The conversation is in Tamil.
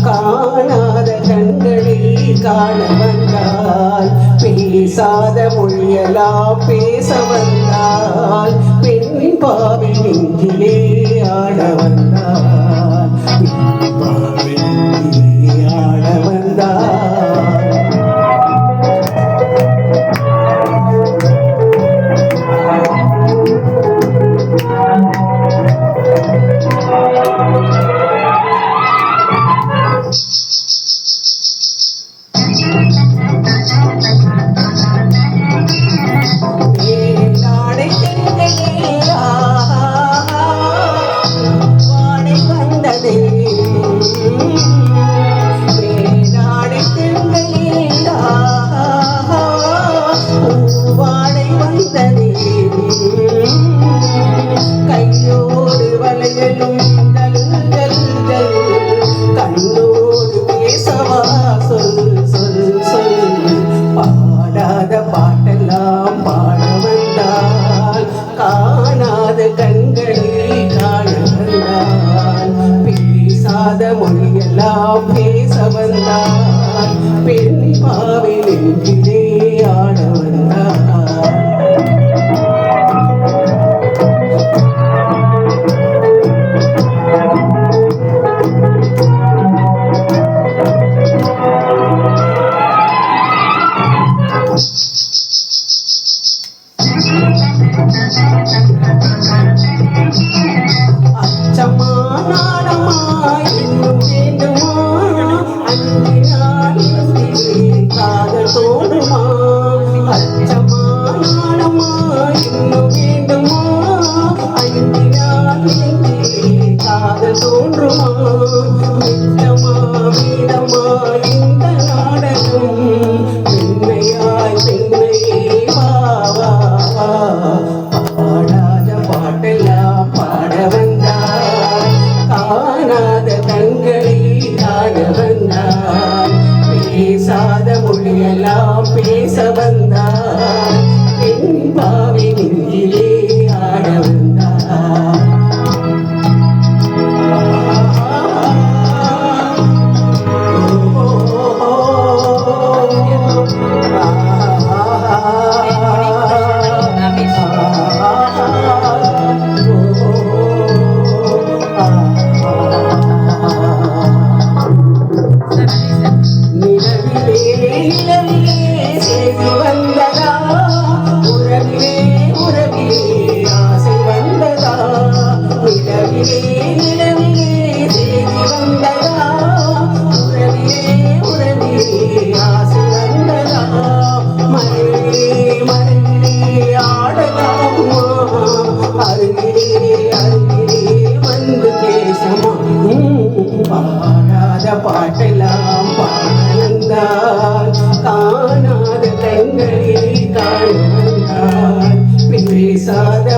காணாத கண்களில் காண வந்தால் பேசாத மொழியெல்லாம் பேச வந்தால் பெண் பாவி நெஞ்சிலே ஆட வந்தால் பெண் பாவி நெஞ்சிலே ஆட வந்தால் கையோடு வளையலும் கண்ணோடு பேசவா சொல் சொல் சொல் பாடாத பாட்டெல்லாம் பாட வந்தால் காணாத கண்களில் காண வந்தால் பேசாத மொழியெல்லாம் பேச வந்தால் பெண் பாவை நெஞ்சிலே ஆட வந்தால் அச்சமா நாடமா இன்னும் வேண்டுமா அன்பினால் காதல் தோடுமா அச்சமா நாடமா இன்னும் வேண்டுமா அன்பினால் காதல் தோன்றுமா மிச்சமா வீடமா இந்த நாடகம் பெண்மையாய் பெண்மையே வா வா வா பாடாத பாட்டெல்லாம் பாட வந்தால் காணாத கண்களை காண வந்தால் பேசாத மொழியெல்லாம் பேச வந்தால் பெண் பாவி நெஞ்சிலே ஆட வந்தால் பாடாத பாட்டெல்லாம் பாடந்தால் காணாத கண்களில் காண வந்தால் பேசாத